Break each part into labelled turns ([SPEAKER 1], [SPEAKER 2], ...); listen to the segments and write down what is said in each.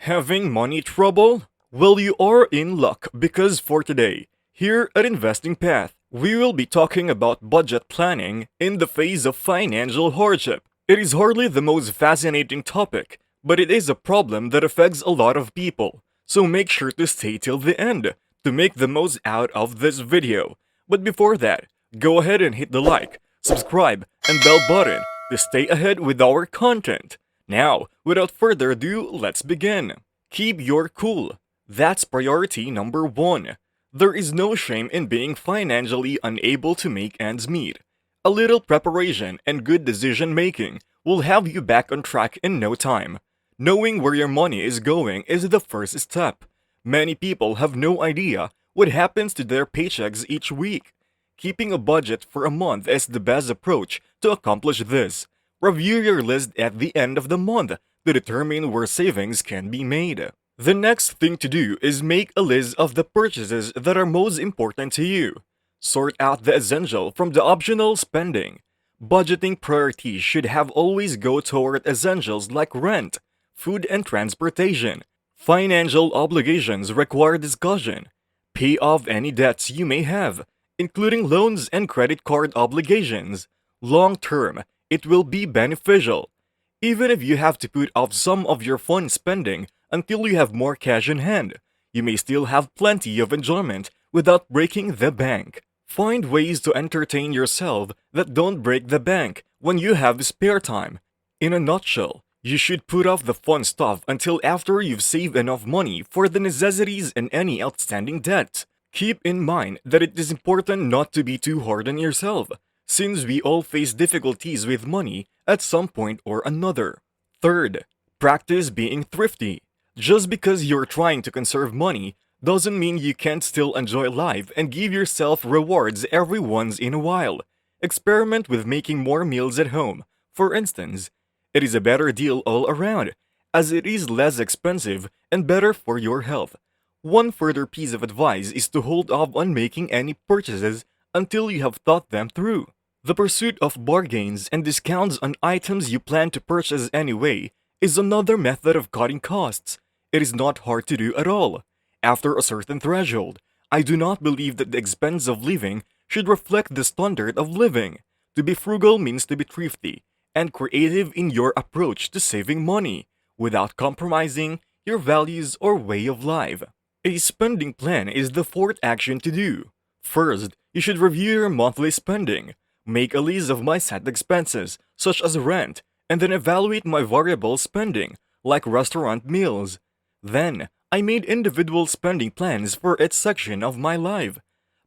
[SPEAKER 1] Having money trouble? Well, you are in luck because for today, here at Investing Path, we will be talking about budget planning in the face of financial hardship. It is hardly the most fascinating topic, but it is a problem that affects a lot of people. So make sure to stay till the end to make the most out of this video. But before that, go ahead and hit the like, subscribe, and bell button to stay ahead with our content. Now, without further ado, let's begin. Keep your cool. That's priority number one. There is no shame in being financially unable to make ends meet. A little preparation and good decision making will have you back on track in no time. Knowing where your money is going is the first step. Many people have no idea what happens to their paychecks each week. Keeping a budget for a month is the best approach to accomplish this. Review your list at the end of the month to determine where savings can be made. The next thing to do is make a list of the purchases that are most important to you. Sort out the essential from the optional spending. Budgeting priorities should have always go toward essentials like rent, food and transportation. Financial obligations require discussion. Pay off any debts you may have, including loans and credit card obligations. Long term, it will be beneficial. Even if you have to put off some of your fun spending until you have more cash in hand, you may still have plenty of enjoyment without breaking the bank. Find ways to entertain yourself that don't break the bank when you have spare time. In a nutshell, you should put off the fun stuff until after you've saved enough money for the necessities and any outstanding debts. Keep in mind that it is important not to be too hard on yourself, since we all face difficulties with money at some point or another. Third, practice being thrifty. Just because you're trying to conserve money doesn't mean you can't still enjoy life and give yourself rewards every once in a while. Experiment with making more meals at home, for instance. It is a better deal all around, as it is less expensive and better for your health. One further piece of advice is to hold off on making any purchases until you have thought them through. The pursuit of bargains and discounts on items you plan to purchase anyway is another method of cutting costs. It is not hard to do at all. After a certain threshold, I do not believe that the expense of living should reflect the standard of living. To be frugal means to be thrifty and creative in your approach to saving money without compromising your values or way of life. A spending plan is the fourth action to do. First, you should review your monthly spending. Make a list of my set expenses, such as rent, and then evaluate my variable spending, like restaurant meals. Then, I made individual spending plans for each section of my life.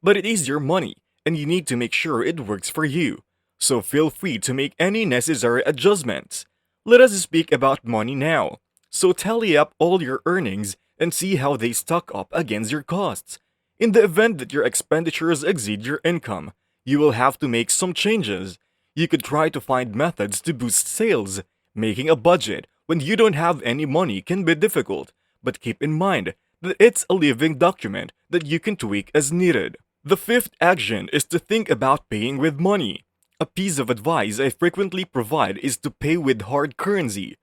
[SPEAKER 1] But it is your money, and you need to make sure it works for you. So feel free to make any necessary adjustments. Let us speak about money now. So tally up all your earnings and see how they stack up against your costs. In the event that your expenditures exceed your income, you will have to make some changes. You could try to find methods to boost sales. Making a budget when you don't have any money can be difficult, but keep in mind that it's a living document that you can tweak as needed. The fifth action is to think about paying with money. A piece of advice I frequently provide is to pay with hard currency.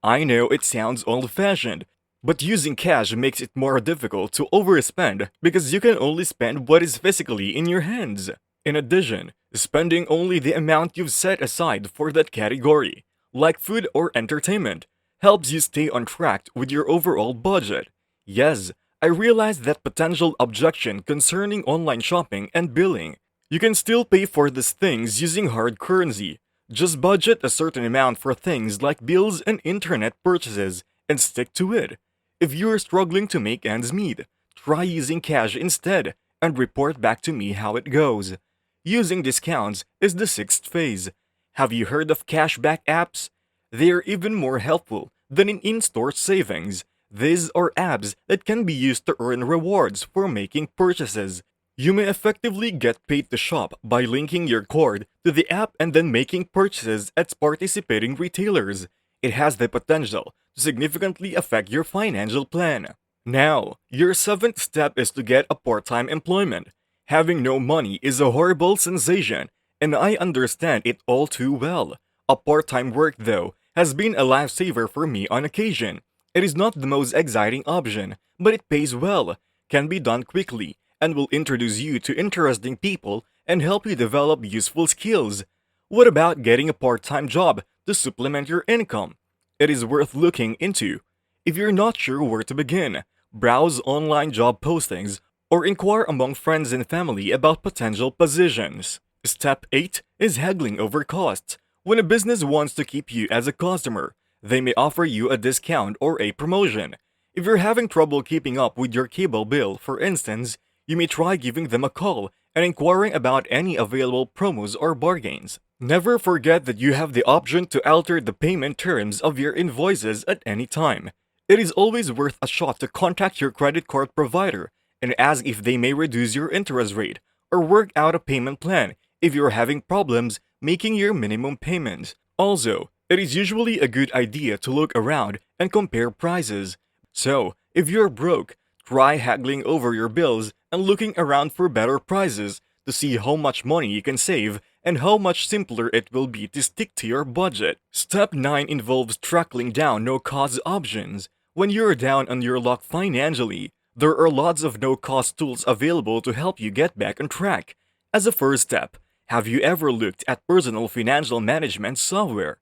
[SPEAKER 1] I know it sounds old-fashioned, but using cash makes it more difficult to overspend because you can only spend what is physically in your hands. In addition, spending only the amount you've set aside for that category, like food or entertainment, helps you stay on track with your overall budget. Yes, I realize that potential objection concerning online shopping and billing. You can still pay for these things using hard currency. Just budget a certain amount for things like bills and internet purchases and stick to it. If you're struggling to make ends meet, try using cash instead and report back to me how it goes. Using discounts is the sixth phase. Have you heard of cashback apps? They are even more helpful than in-store savings. These are apps that can be used to earn rewards for making purchases. You may effectively get paid to shop by linking your card to the app and then making purchases at participating retailers. It has the potential to significantly affect your financial plan. Now, your seventh step is to get a part-time employment. Having no money is a horrible sensation, and I understand it all too well. A part-time work, though, has been a lifesaver for me on occasion. It is not the most exciting option, but it pays well, can be done quickly, and will introduce you to interesting people and help you develop useful skills. What about getting a part-time job to supplement your income? It is worth looking into. If you're not sure where to begin, browse online job postings or inquire among friends and family about potential positions. Step 8 is haggling over costs. When a business wants to keep you as a customer, they may offer you a discount or a promotion. If you're having trouble keeping up with your cable bill, for instance, you may try giving them a call and inquiring about any available promos or bargains. Never forget that you have the option to alter the payment terms of your invoices at any time. It is always worth a shot to contact your credit card provider and ask if they may reduce your interest rate or work out a payment plan if you're having problems making your minimum payments. Also, it is usually a good idea to look around and compare prices. So, if you're broke, try haggling over your bills and looking around for better prices to see how much money you can save and how much simpler it will be to stick to your budget. Step 9 involves tracking down no-cost options. When you're down on your luck financially, there are lots of no-cost tools available to help you get back on track. As a first step, have you ever looked at personal financial management software?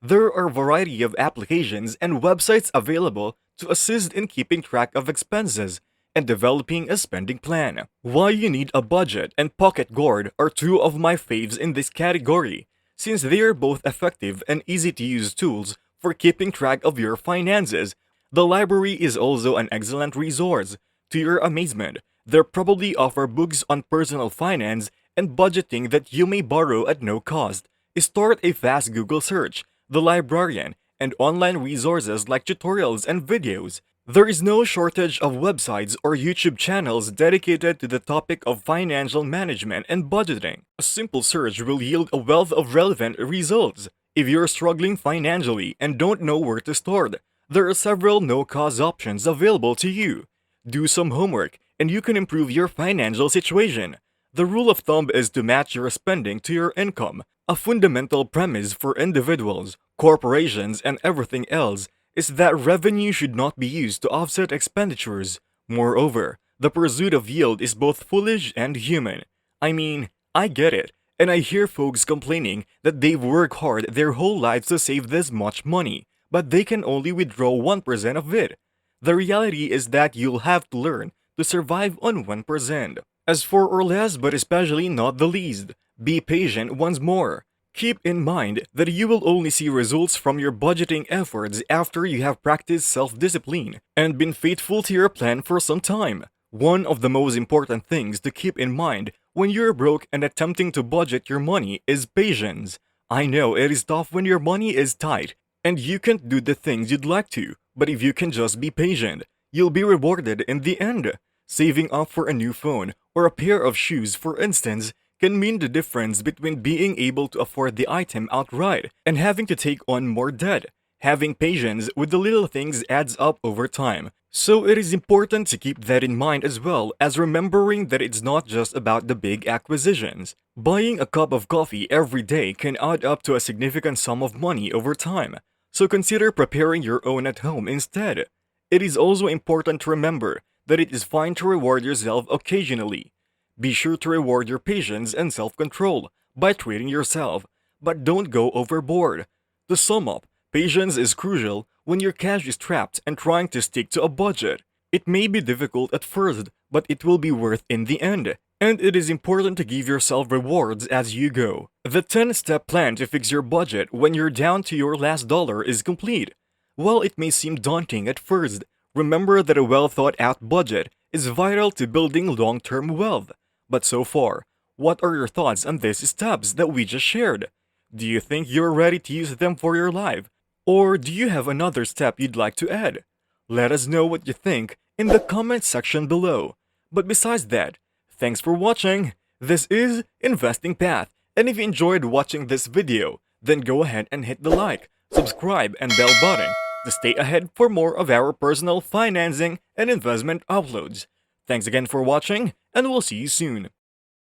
[SPEAKER 1] There are a variety of applications and websites available to assist in keeping track of expenses and developing a spending plan. Why you need a budget and pocket guard are two of my faves in this category, since they are both effective and easy to use tools for keeping track of your finances. The library is also an excellent resource. To your amazement, they probably offer books on personal finance and budgeting that you may borrow at no cost. Start a fast Google search, the librarian, and online resources like tutorials and videos. There is no shortage of websites or YouTube channels dedicated to the topic of financial management and budgeting. A simple search will yield a wealth of relevant results. If you're struggling financially and don't know where to start, there are several no-cost options available to you. Do some homework and you can improve your financial situation. The rule of thumb is to match your spending to your income. A fundamental premise for individuals, corporations, and everything else is that revenue should not be used to offset expenditures. Moreover, the pursuit of yield is both foolish and human. I mean, I get it, and I hear folks complaining that they've worked hard their whole lives to save this much money, but they can only withdraw 1% of it. The reality is that you'll have to learn to survive on 1%. As for or last but especially not the least, be patient once more. Keep in mind that you will only see results from your budgeting efforts after you have practiced self-discipline and been faithful to your plan for some time. One of the most important things to keep in mind when you're broke and attempting to budget your money is patience. I know it is tough when your money is tight and you can't do the things you'd like to, but if you can just be patient, you'll be rewarded in the end. Saving up for a new phone or a pair of shoes, for instance, can mean the difference between being able to afford the item outright and having to take on more debt. Having patience with the little things adds up over time. So it is important to keep that in mind as well as remembering that it's not just about the big acquisitions. Buying a cup of coffee every day can add up to a significant sum of money over time. So consider preparing your own at home instead. It is also important to remember that it is fine to reward yourself occasionally. Be sure to reward your patience and self-control by treating yourself, but don't go overboard. To sum up, patience is crucial when your cash is trapped and trying to stick to a budget. It may be difficult at first, but it will be worth in the end. And it is important to give yourself rewards as you go. The 10-step plan to fix your budget when you're down to your last dollar is complete. While it may seem daunting at first, remember that a well-thought-out budget is vital to building long-term wealth. But so far, what are your thoughts on these steps that we just shared? Do you think you're ready to use them for your life? Or do you have another step you'd like to add? Let us know what you think in the comment section below. But besides that, thanks for watching. This is Investing Path, and if you enjoyed watching this video, then go ahead and hit the like, subscribe, and bell button to stay ahead for more of our personal financing and investment uploads. Thanks again for watching, and we'll see you soon.